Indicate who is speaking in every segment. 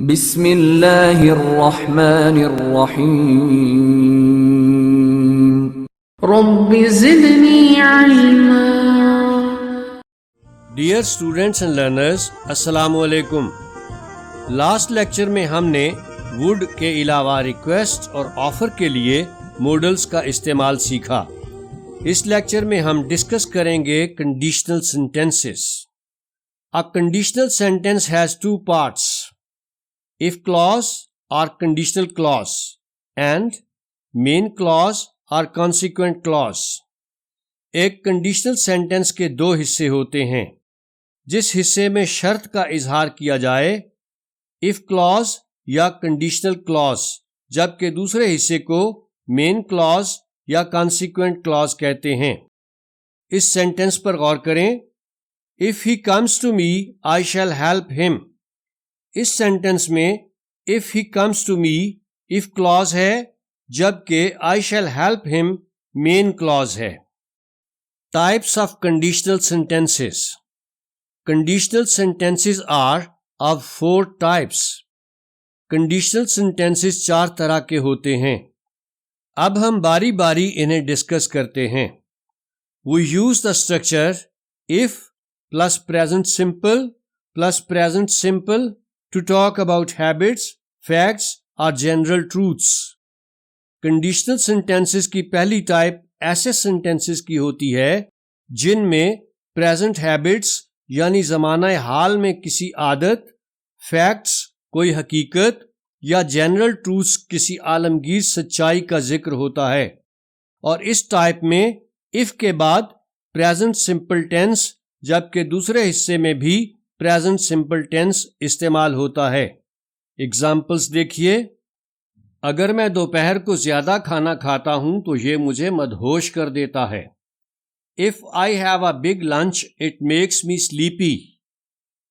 Speaker 1: بسم اللہ الرحمن الرحیم
Speaker 2: رب زدنی علما۔
Speaker 3: ڈیئر اسٹوڈینٹس اینڈ لرنرز، السلام علیکم۔ لاسٹ لیکچر میں ہم نے وڈ کے علاوہ ریکویسٹ اور آفر کے لیے موڈلز کا استعمال سیکھا۔ اس لیکچر میں ہم ڈسکس کریں گے conditional sentences. A conditional sentence has two parts: if clause or conditional clause and main clause or consequent clause۔ ایک کنڈیشنل سینٹینس کے دو حصے ہوتے ہیں۔ جس حصے میں شرط کا اظہار کیا جائے if clause یا conditional clause، جبکہ دوسرے حصے کو main clause یا consequent clause کہتے ہیں۔ اس سینٹینس پر غور کریں۔ If he comes to me, I shall help him۔ اس سینٹینس میں if he comes to me if clause ہے، جبکہ I shall help him main clause ہے۔ Types of conditional sentences۔ Conditional sentences are of four types۔ Conditional sentences چار طرح کے ہوتے ہیں۔ اب ہم باری باری انہیں ڈسکس کرتے ہیں۔ We use the structure if plus present simple plus present simple to talk about habits, facts or general truths۔ Conditional sentences کی پہلی ٹائپ ایسے sentences کی ہوتی ہے جن میں present habits یعنی زمانہ حال میں کسی عادت، facts کوئی حقیقت یا general truths کسی عالمگیر سچائی کا ذکر ہوتا ہے، اور اس ٹائپ میں if کے بعد present simple tense جبکہ دوسرے حصے میں بھی present simple tense استعمال ہوتا ہے۔ اگزامپلس دیکھیے۔ اگر میں دوپہر کو زیادہ کھانا کھاتا ہوں تو یہ مجھے مدہوش کر دیتا ہے۔ If I have a big lunch, it makes me sleepy۔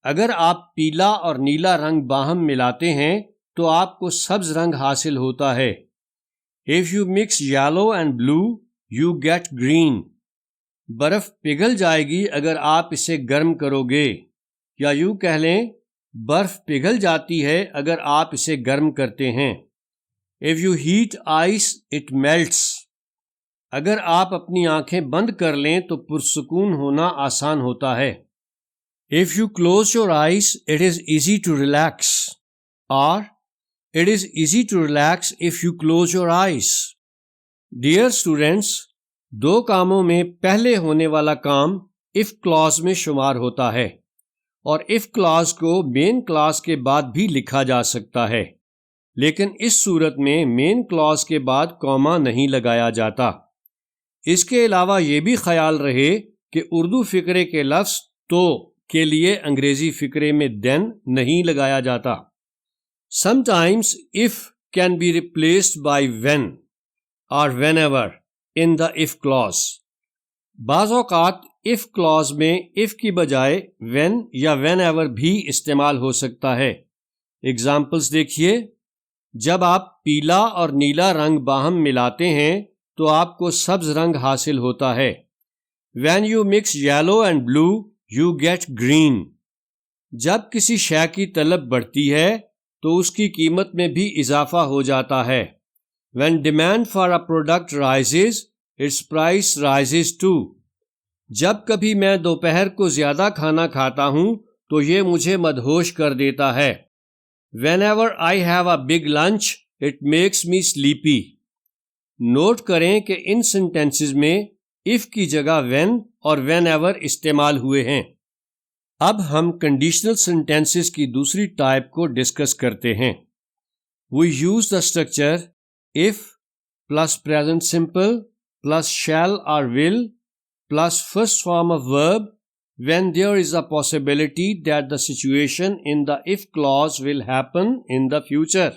Speaker 3: اگر آپ پیلا اور نیلا رنگ باہم ملاتے ہیں تو آپ کو سبز رنگ حاصل ہوتا ہے۔ If you mix yellow and blue, you get green۔ برف پگھل جائے گی اگر آپ اسے گرم کرو گے، یا یوں کہہ لیں برف پگھل جاتی ہے اگر آپ اسے گرم کرتے ہیں۔ If you heat ice, it melts۔ اگر آپ اپنی آنکھیں بند کر لیں تو پرسکون ہونا آسان ہوتا ہے۔ If you close your eyes, it is easy to relax۔ or it is easy to relax if you close your eyes۔ Dear students، دو کاموں میں پہلے ہونے والا کام if clause میں شمار ہوتا ہے، اور if clause کو main clause کے بعد بھی لکھا جا سکتا ہے، لیکن اس صورت میں main clause کے بعد کوما نہیں لگایا جاتا۔ اس کے علاوہ یہ بھی خیال رہے کہ اردو فقرے کے لفظ تو کے لیے انگریزی فقرے میں then نہیں لگایا جاتا۔ Sometimes if can be replaced by when or whenever in the if clause۔ بعض اوقات if clause میں if کی بجائے when یا whenever بھی استعمال ہو سکتا ہے۔ اگزامپلس دیکھیے۔ جب آپ پیلا اور نیلا رنگ باہم ملاتے ہیں تو آپ کو سبز رنگ حاصل ہوتا ہے۔ When you mix yellow and blue, you get green۔ جب کسی شے کی طلب بڑھتی ہے تو اس کی قیمت میں بھی اضافہ ہو جاتا ہے۔ When demand for a product rises, its price rises too۔ جب کبھی میں دوپہر کو زیادہ کھانا کھاتا ہوں تو یہ مجھے مدہوش کر دیتا ہے۔ Whenever I have a big lunch, it makes me sleepy۔ Note کریں کہ ان سینٹینسز میں if کی جگہ when اور whenever استعمال ہوئے ہیں۔ اب ہم کنڈیشنل سینٹینسز کی دوسری ٹائپ کو ڈسکس کرتے ہیں۔ We use the structure if plus present simple plus shall or will plus first form of verb when there is a possibility that the situation in the if clause will happen in the future۔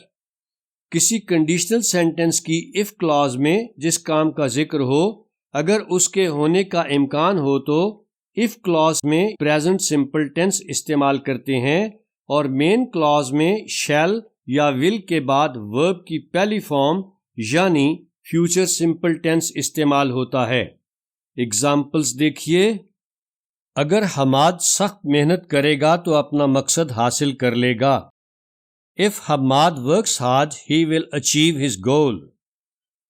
Speaker 3: کسی conditional sentence کی if clause میں جس کام کا ذکر ہو اگر اس کے ہونے کا امکان ہو تو if clause میں present simple tense استعمال کرتے ہیں، اور main clause میں shall یا will کے بعد verb کی پہلی فارم یعنی future simple tense استعمال ہوتا ہے۔ اگزامپلس دیکھیے۔ اگر حماد سخت محنت کرے گا تو اپنا مقصد حاصل کر لے گا۔ If Hamad works hard, he will achieve his goal.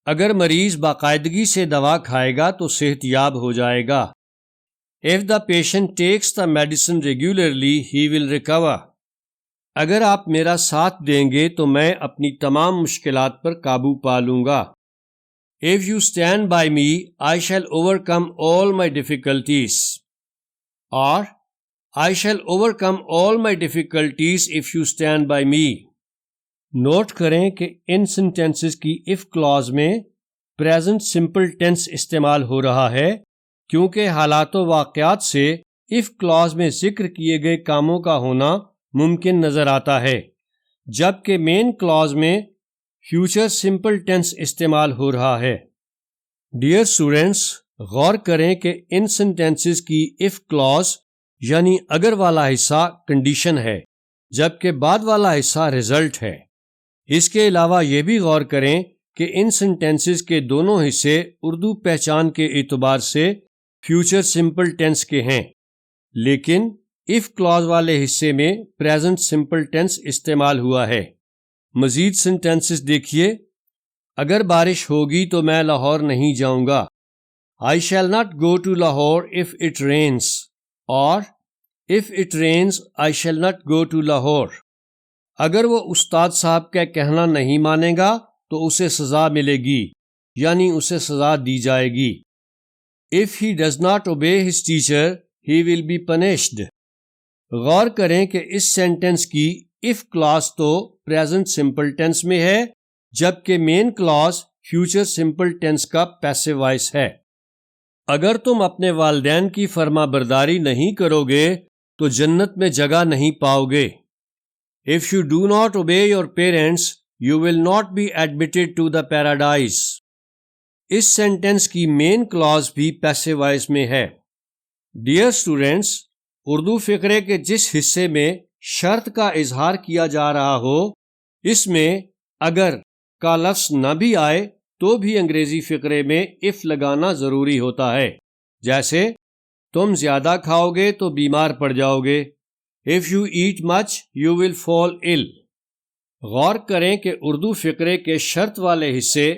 Speaker 3: اگر مریض باقاعدگی سے دوا کھائے گا تو صحت یاب ہو جائے گا. If the patient takes the medicine regularly, he will recover. اگر آپ میرا ساتھ دیں گے تو میں اپنی تمام مشکلات پر قابو پا لوں گا. If you stand by me, I shall overcome all my difficulties. اور I shall overcome all my difficulties if you stand by me. Note کریں کہ ان سینٹینسز کی if clause میں present simple tense استعمال ہو رہا ہے کیونکہ حالات و واقعات سے if clause میں ذکر کیے گئے کاموں کا ہونا ممکن نظر آتا ہے، جبکہ مین clause میں future simple tense استعمال ہو رہا ہے. ڈیئر اسٹوڈینٹس، غور کریں کہ ان سینٹینسز کی if clause یعنی اگر والا حصہ کنڈیشن ہے جبکہ بعد والا حصہ رزلٹ ہے. اس کے علاوہ یہ بھی غور کریں کہ ان سینٹینسز کے دونوں حصے اردو پہچان کے اعتبار سے فیوچر سمپل ٹینس کے ہیں، لیکن if clause والے حصے میں پریزنٹ سمپل ٹینس استعمال ہوا ہے. مزید سینٹینسز دیکھیے. اگر بارش ہوگی تو میں لاہور نہیں جاؤں گا. I shall not go to Lahore if it rains. اور if it rains, I shall not go to Lahore. اگر وہ استاد صاحب کا کہنا نہیں مانے گا تو اسے سزا ملے گی، یعنی اسے سزا دی جائے گی. If he does not obey his teacher, he will be punished. غور کریں کہ اس سینٹنس کی if clause تو present simple tense میں ہے جبکہ main clause future simple tense کا passive voice ہے. اگر تم اپنے والدین کی فرما برداری نہیں کرو گے تو جنت میں جگہ نہیں پاؤ گے. If you do not obey your parents, you will not be admitted to the paradise. اس سینٹنس کی مین clause بھی passive voice میں ہے. ڈیئر اسٹوڈینٹس، اردو فقرے کے جس حصے میں شرط کا اظہار کیا جا رہا ہو اس میں اگر کا لفظ نہ بھی آئے تو بھی انگریزی فقرے میں if لگانا ضروری ہوتا ہے. جیسے تم زیادہ کھاؤ گے تو بیمار پڑ جاؤ گے. If you eat much, you will fall ill. غور کریں کہ اردو فقرے کے شرط والے حصے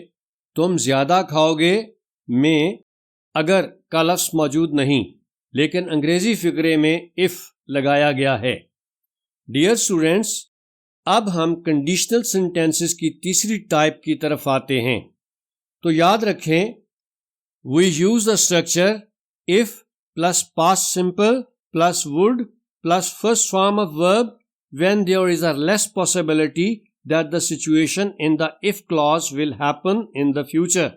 Speaker 3: تم زیادہ کھاؤ گے میں اگر کا لفظ موجود نہیں، لیکن انگریزی فقرے میں if لگایا گیا ہے. ڈیئر اسٹوڈینٹس، اب ہم کنڈیشنل سینٹینسز کی تیسری ٹائپ کی طرف آتے ہیں. تو یاد رکھیں we use the structure if plus past simple plus would plus first form of verb when there is a less possibility that the situation in the if clause will happen in the future.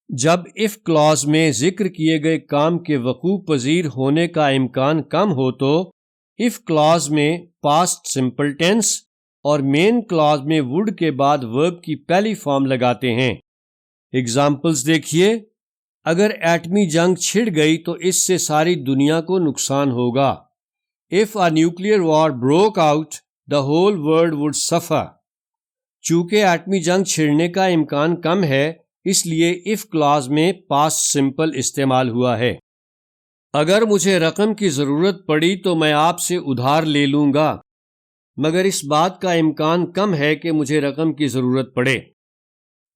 Speaker 3: جب if clause میں ذکر کیے گئے کام کے وقوع پذیر ہونے کا امکان کم ہو تو if clause میں past simple tense اور main clause میں would کے بعد verb کی پہلی فارم لگاتے ہیں. اگزامپلز دیکھیے. اگر ایٹمی جنگ چھڑ گئی تو اس سے ساری دنیا کو نقصان ہوگا. If a nuclear war broke out, the whole world would suffer. چونکہ ایٹمی جنگ چھڑنے کا امکان کم ہے اس لیے if clause میں past simple استعمال ہوا ہے. اگر مجھے رقم کی ضرورت پڑی تو میں آپ سے ادھار لے لوں گا، مگر اس بات کا امکان کم ہے کہ مجھے رقم کی ضرورت پڑے.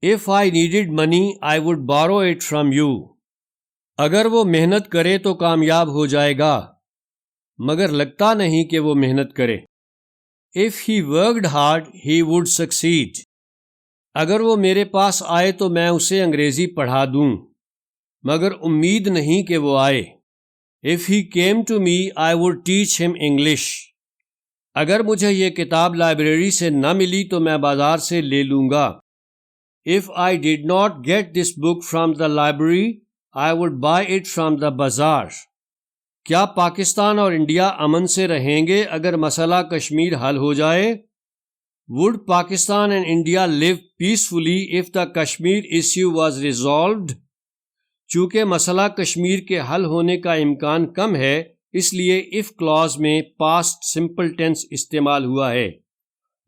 Speaker 3: If I needed money, I would borrow it from you. اگر وہ محنت کرے تو کامیاب ہو جائے گا، مگر لگتا نہیں کہ وہ محنت کرے. If he worked hard, he would succeed. اگر وہ میرے پاس آئے تو میں اسے انگریزی پڑھا دوں، مگر امید نہیں کہ وہ آئے. If he came to me, I would teach him English. اگر مجھے یہ کتاب لائبریری سے نہ ملی تو میں بازار سے لے لوں گا. If I did not get this book from the library, I would buy it from the bazaar. کیا پاکستان اور انڈیا امن سے رہیں گے اگر مسئلہ کشمیر حل ہو جائے؟ Would Pakistan and India live peacefully if the Kashmir issue was resolved? چونکہ مسئلہ کشمیر کے حل ہونے کا امکان کم ہے اس لیے if clause میں past simple tense استعمال ہوا ہے.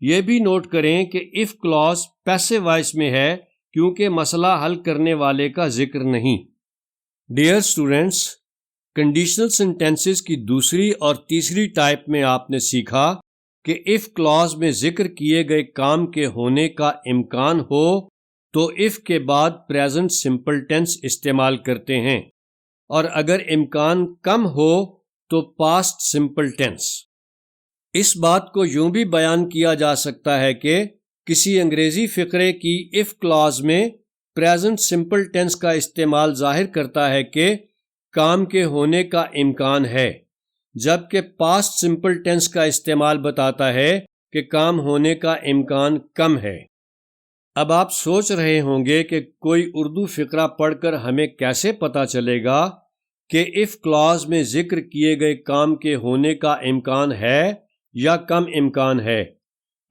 Speaker 3: یہ بھی نوٹ کریں کہ if clause passive voice میں ہے کیونکہ مسئلہ حل کرنے والے کا ذکر نہیں. ڈیئر اسٹوڈینٹس، کنڈیشنل سینٹینسز کی دوسری اور تیسری ٹائپ میں آپ نے سیکھا کہ if clause میں ذکر کیے گئے کام کے ہونے کا امکان ہو تو if کے بعد present simple tense استعمال کرتے ہیں، اور اگر امکان کم ہو تو past simple tense۔ اس بات کو یوں بھی بیان کیا جا سکتا ہے کہ کسی انگریزی فقرے کی if clause میں present simple tense کا استعمال ظاہر کرتا ہے کہ کام کے ہونے کا امکان ہے، جبکہ past simple tense کا استعمال بتاتا ہے کہ کام ہونے کا امکان کم ہے۔ اب آپ سوچ رہے ہوں گے کہ کوئی اردو فقرہ پڑھ کر ہمیں کیسے پتہ چلے گا کہ if clause میں ذکر کیے گئے کام کے ہونے کا امکان ہے یا کم امکان ہے؟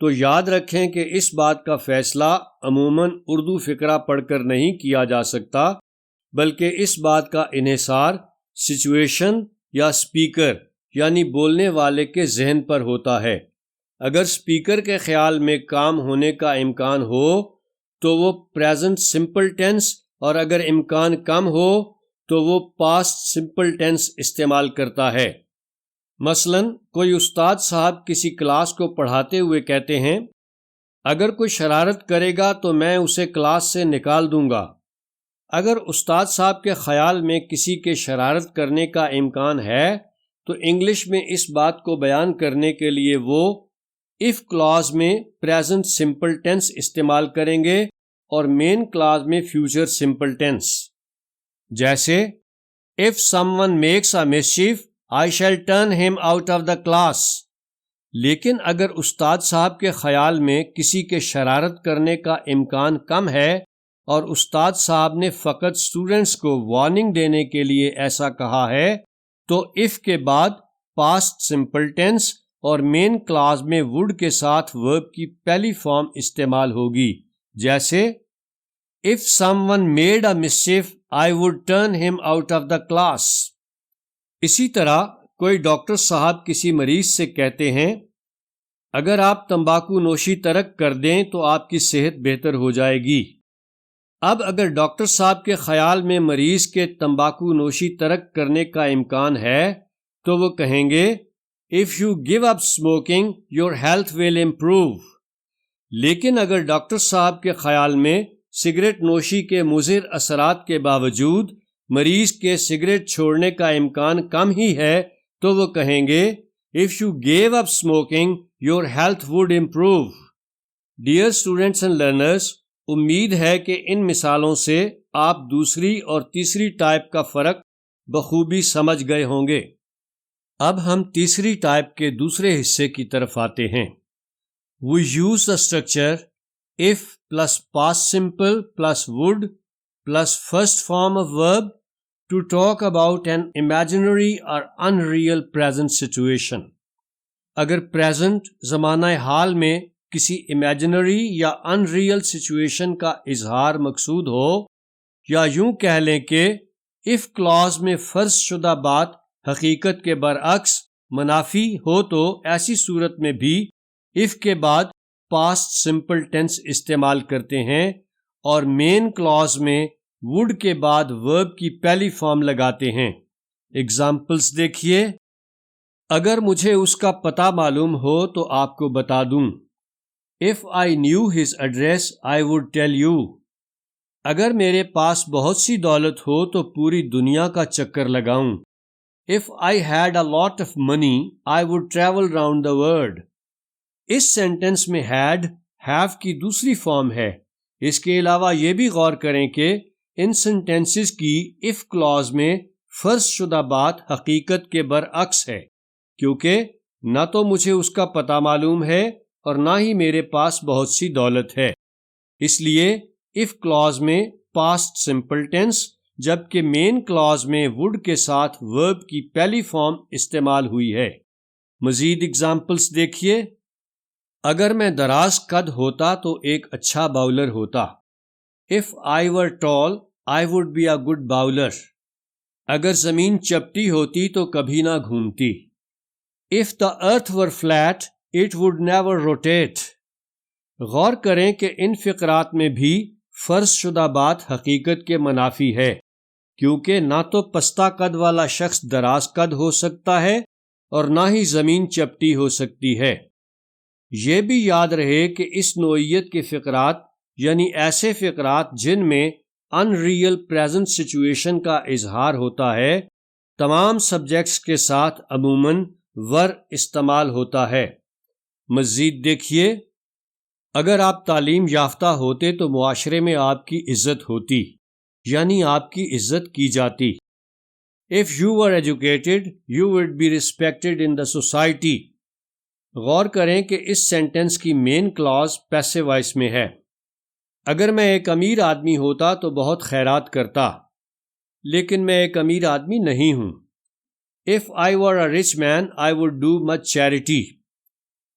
Speaker 3: تو یاد رکھیں کہ اس بات کا فیصلہ عموماً اردو فقرہ پڑھ کر نہیں کیا جا سکتا، بلکہ اس بات کا انحصار سچویشن یا اسپیکر یعنی بولنے والے کے ذہن پر ہوتا ہے۔ اگر اسپیکر کے خیال میں کام ہونے کا امکان ہو تو وہ پریزنٹ سمپل ٹینس، اور اگر امکان کم ہو تو وہ پاسٹ سمپل ٹینس استعمال کرتا ہے۔ مثلا کوئی استاد صاحب کسی کلاس کو پڑھاتے ہوئے کہتے ہیں، اگر کوئی شرارت کرے گا تو میں اسے کلاس سے نکال دوں گا۔ اگر استاد صاحب کے خیال میں کسی کے شرارت کرنے کا امکان ہے تو انگلش میں اس بات کو بیان کرنے کے لیے وہ if clause میں present simple tense استعمال کریں گے اور main clause میں future simple tense۔ جیسے if someone makes a mischief I shall turn him out of the class۔ لیکن اگر استاد صاحب کے خیال میں کسی کے شرارت کرنے کا امکان کم ہے اور استاد صاحب نے فقط اسٹوڈنٹس کو وارننگ دینے کے لیے ایسا کہا ہے تو if کے بعد past simple tense اور مین کلاز میں would کے ساتھ verb کی پہلی فارم استعمال ہوگی، جیسے if someone made a mischief I would turn him out of the class۔ اسی طرح کوئی ڈاکٹر صاحب کسی مریض سے کہتے ہیں، اگر آپ تمباکو نوشی ترک کر دیں تو آپ کی صحت بہتر ہو جائے گی۔ اب اگر ڈاکٹر صاحب کے خیال میں مریض کے تمباکو نوشی ترک کرنے کا امکان ہے تو وہ کہیں گے if you give up smoking your health will improve۔ لیکن اگر ڈاکٹر صاحب کے خیال میں سگریٹ نوشی کے مضر اثرات کے باوجود مریض کے سگریٹ چھوڑنے کا امکان کم ہی ہے تو وہ کہیں گے if you gave up smoking your health would improve۔ Dear students and learners، امید ہے کہ ان مثالوں سے آپ دوسری اور تیسری ٹائپ کا فرق بخوبی سمجھ گئے ہوں گے۔ اب ہم تیسری ٹائپ کے دوسرے حصے کی طرف آتے ہیں۔ We use the structure if plus past simple plus would plus first form of verb to talk about an imaginary or unreal present situation۔ اگر present زمانہ حال میں کسی امیجنری یا ان ریئل سچویشن کا اظہار مقصود ہو، یا یوں کہہ لیں کہ if clause میں فرض شدہ بات حقیقت کے برعکس منافی ہو تو ایسی صورت میں بھی if کے بعد past simple tense استعمال کرتے ہیں اور main clause میں would کے بعد verb کی پہلی فارم لگاتے ہیں۔ ایگزامپلس دیکھیے، اگر مجھے اس کا پتہ معلوم ہو تو آپ کو بتا دوں۔ If I knew his address, I would tell you۔ اگر میرے پاس بہت سی دولت ہو تو پوری دنیا کا چکر لگاؤں۔ If I had a lot of money, I would travel round the world۔ اس سینٹنس میں had have کی دوسری فارم ہے۔ اس کے علاوہ یہ بھی غور کریں کہ ان سینٹنسز کی if clause میں فرض شدہ بات حقیقت کے برعکس ہے، کیونکہ نہ تو مجھے اس کا پتہ معلوم ہے اور نہ ہی میرے پاس بہت سی دولت ہے۔ اس لیے if clause میں past simple tense جبکہ main clause میں would کے ساتھ verb کی پہلی فارم استعمال ہوئی ہے۔ مزید اگزامپلس دیکھیے، اگر میں دراز قد ہوتا تو ایک اچھا باؤلر ہوتا۔ If I were tall, I would be a good bowler۔ اگر زمین چپٹی ہوتی تو کبھی نہ گھومتی۔ If the earth were flat, it would never rotate۔ غور کریں کہ ان فقرات میں بھی فرض شدہ بات حقیقت کے منافی ہے، کیونکہ نہ تو پستہ قد والا شخص دراز قد ہو سکتا ہے اور نہ ہی زمین چپٹی ہو سکتی ہے۔ یہ بھی یاد رہے کہ اس نوعیت کے فقرات یعنی ایسے فقرات جن میں ان ریئل پریزنٹ سچویشن کا اظہار ہوتا ہے تمام سبجیکٹس کے ساتھ عموماً ور استعمال ہوتا ہے۔ مزید دیکھیے، اگر آپ تعلیم یافتہ ہوتے تو معاشرے میں آپ کی عزت ہوتی، یعنی آپ کی عزت کی جاتی۔ If you were educated, you would be respected in the society۔ غور کریں کہ اس سینٹنس کی مین کلاز پیسو وائس میں ہے۔ اگر میں ایک امیر آدمی ہوتا تو بہت خیرات کرتا، لیکن میں ایک امیر آدمی نہیں ہوں۔ If I were a rich man, I would do much charity۔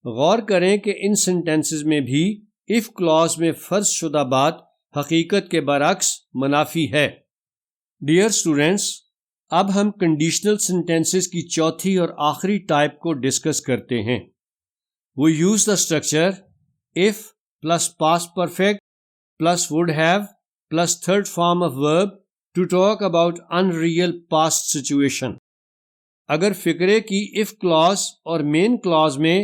Speaker 3: غور کریں کہ ان سینٹنسز میں بھی if کلاز میں فرض شدہ بات حقیقت کے برعکس منافی ہے۔ ڈیئر اسٹوڈینٹس، اب ہم کنڈیشنل سینٹنسز کی چوتھی اور آخری ٹائپ کو ڈسکس کرتے ہیں۔ We use the structure if plus past perfect plus would have plus third form of verb to talk about unreal past situation۔ اگر فقرے کی if clause اور main clause میں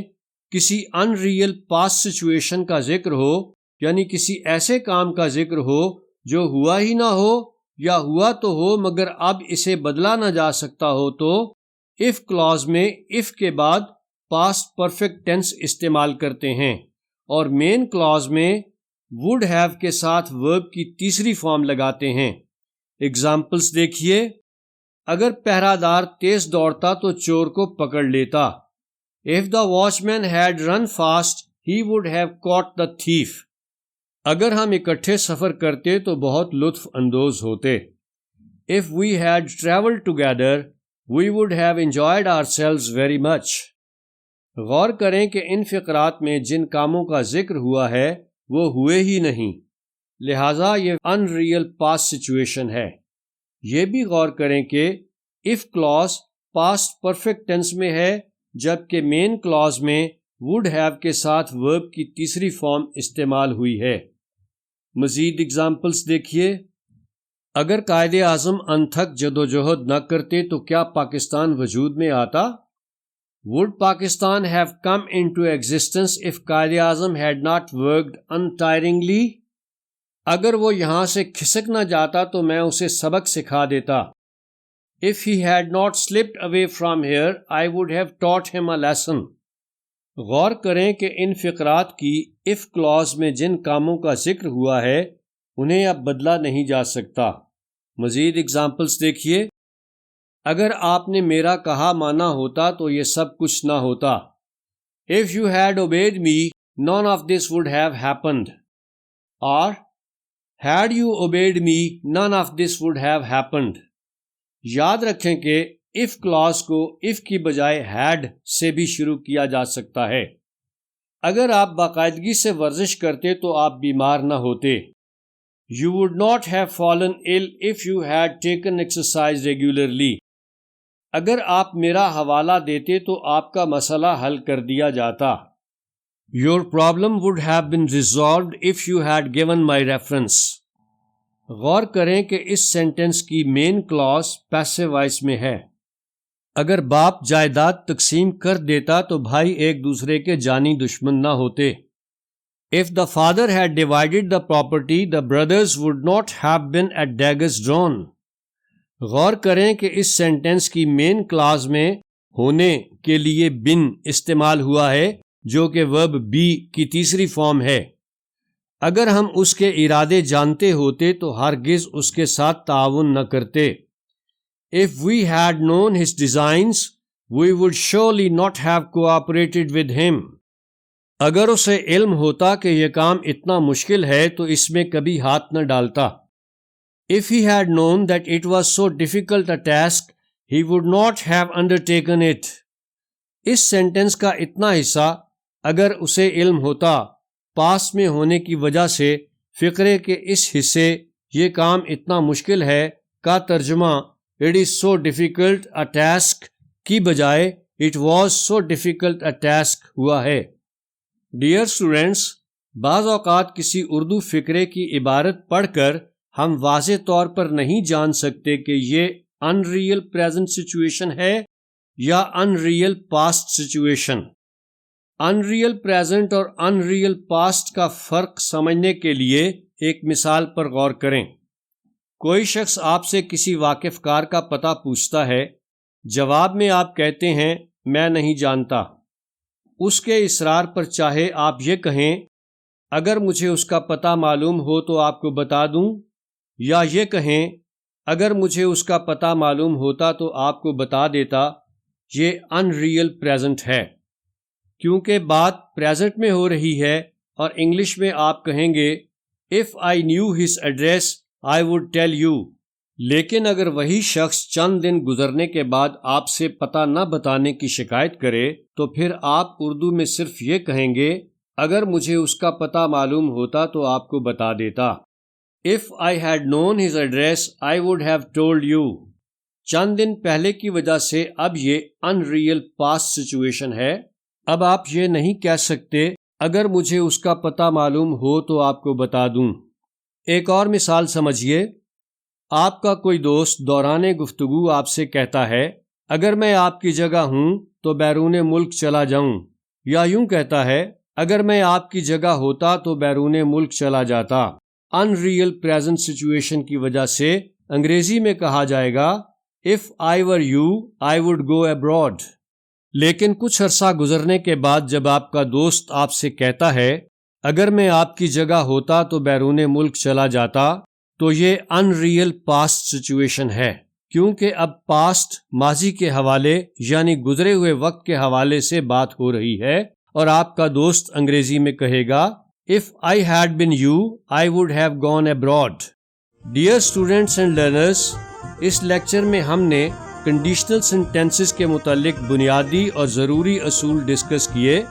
Speaker 3: کسی unreal past situation کا ذکر ہو، یعنی کسی ایسے کام کا ذکر ہو جو ہوا ہی نہ ہو یا ہوا تو ہو مگر اب اسے بدلا نہ جا سکتا ہو، تو if clause میں if کے بعد past perfect tense استعمال کرتے ہیں اور main clause میں would have کے ساتھ verb کی تیسری فارم لگاتے ہیں۔ ایگزامپلس دیکھیے، اگر پہرہ دار تیز دوڑتا تو چور کو پکڑ لیتا۔ If the watchman had run fast, he would have caught the thief۔ اگر ہم اکٹھے سفر کرتے تو بہت لطف اندوز ہوتے۔ If we had traveled together, we would have enjoyed ourselves very much۔ غور کریں کہ ان فقرات میں جن کاموں کا ذکر ہوا ہے وہ ہوئے ہی نہیں، لہٰذا یہ ان ریئل پاسٹ سچویشن ہے۔ یہ بھی غور کریں کہ if clause past perfect tense میں ہے جبکہ مین کلاز میں would have کے ساتھ verb کی تیسری فارم استعمال ہوئی ہے۔ مزید اگزامپلس دیکھیے، اگر قائد اعظم انتھک جدوجہد نہ کرتے تو کیا پاکستان وجود میں آتا؟ Would Pakistan have come into existence if Quaid Azam had not worked untiringly؟ اگر وہ یہاں سے کھسک نہ جاتا تو میں اسے سبق سکھا دیتا۔ If he had not slipped away from here, I would have taught him a lesson۔ غور کریں کہ ان فقرات کی if clause میں جن کاموں کا ذکر ہوا ہے انہیں اب بدلا نہیں جا سکتا۔ مزید اگزامپلس دیکھیے، اگر آپ نے میرا کہا مانا ہوتا تو یہ سب کچھ نہ ہوتا۔ If you had obeyed me, none of this would have happened۔ اور had you obeyed me, none of this would have happened۔ یاد رکھیں کہ if clause کو if کی بجائے had سے بھی شروع کیا جا سکتا ہے۔ اگر آپ باقاعدگی سے ورزش کرتے تو آپ بیمار نہ ہوتے۔ You would not have fallen ill if you had taken exercise regularly۔ اگر آپ میرا حوالہ دیتے تو آپ کا مسئلہ حل کر دیا جاتا۔ Your problem would have been resolved if you had given my reference۔ غور کریں کہ اس سینٹنس کی مین کلاز پیسو وائس میں ہے۔ اگر باپ جائیداد تقسیم کر دیتا تو بھائی ایک دوسرے کے جانی دشمن نہ ہوتے۔ If the father had divided the property, the brothers would not have been at daggers drawn۔ غور کریں کہ اس سینٹنس کی مین کلاز میں ہونے کے لیے been استعمال ہوا ہے جو کہ verb be کی تیسری فارم ہے۔ اگر ہم اس کے ارادے جانتے ہوتے تو ہرگز اس کے ساتھ تعاون نہ کرتے۔ If we had known his designs, we would surely not have cooperated with him۔ اگر اسے علم ہوتا کہ یہ کام اتنا مشکل ہے تو اس میں کبھی ہاتھ نہ ڈالتا۔ If he had known that it was so difficult a task, he would not have undertaken it۔ اس سینٹنس کا اتنا حصہ اگر اسے علم ہوتا، پاس میں ہونے کی وجہ سے فقرے کے اس حصے یہ کام اتنا مشکل ہے کا ترجمہ It is so difficult a task کی بجائے It was so difficult a task ہوا ہے۔ ڈیئر اسٹوڈینٹس، بعض اوقات کسی اردو فقرے کی عبارت پڑھ کر ہم واضح طور پر نہیں جان سکتے کہ یہ ان ریئل پریزنٹ سچویشن ہے یا in real past situation. Unreal present اور انریل پاسٹ کا فرق سمجھنے کے لیے ایک مثال پر غور کریں۔ کوئی شخص آپ سے کسی واقف کار کا پتہ پوچھتا ہے، جواب میں آپ کہتے ہیں میں نہیں جانتا۔ اس کے اصرار پر چاہے آپ یہ کہیں اگر مجھے اس کا پتہ معلوم ہو تو آپ کو بتا دوں، یا یہ کہیں اگر مجھے اس کا پتہ معلوم ہوتا تو آپ کو بتا دیتا، یہ انریل پریزنٹ ہے، کیونکہ بات پریزنٹ میں ہو رہی ہے، اور انگلش میں آپ کہیں گے if I knew his address I would tell you۔ لیکن اگر وہی شخص چند دن گزرنے کے بعد آپ سے پتہ نہ بتانے کی شکایت کرے تو پھر آپ اردو میں صرف یہ کہیں گے اگر مجھے اس کا پتہ معلوم ہوتا تو آپ کو بتا دیتا۔ If I had known his address I would have told you۔ چند دن پہلے کی وجہ سے اب یہ unreal past situation ہے۔ اب آپ یہ نہیں کہہ سکتے اگر مجھے اس کا پتہ معلوم ہو تو آپ کو بتا دوں۔ ایک اور مثال سمجھیے، آپ کا کوئی دوست دوران گفتگو آپ سے کہتا ہے اگر میں آپ کی جگہ ہوں تو بیرون ملک چلا جاؤں، یا یوں کہتا ہے اگر میں آپ کی جگہ ہوتا تو بیرون ملک چلا جاتا۔ انریل پریزنٹ سچویشن کی وجہ سے انگریزی میں کہا جائے گا if I were you I would go abroad۔ لیکن کچھ عرصہ گزرنے کے بعد جب آپ کا دوست آپ سے کہتا ہے اگر میں آپ کی جگہ ہوتا تو بیرون ملک چلا جاتا، تو یہ انریل پاسٹ سچویشن ہے، کیونکہ اب پاسٹ ماضی کے حوالے یعنی گزرے ہوئے وقت کے حوالے سے بات ہو رہی ہے، اور آپ کا دوست انگریزی میں کہے گا if I had been you I would have gone abroad۔ Dear students and learners، اس لیکچر میں ہم نے کنڈیشنل سینٹینسز کے متعلق بنیادی اور ضروری اصول ڈسکس کیے۔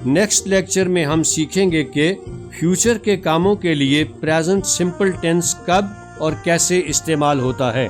Speaker 3: نیکسٹ لیکچر میں ہم سیکھیں گے کہ فیوچر کے کاموں کے لیے پریزنٹ سمپل ٹینس کب اور کیسے استعمال ہوتا ہے۔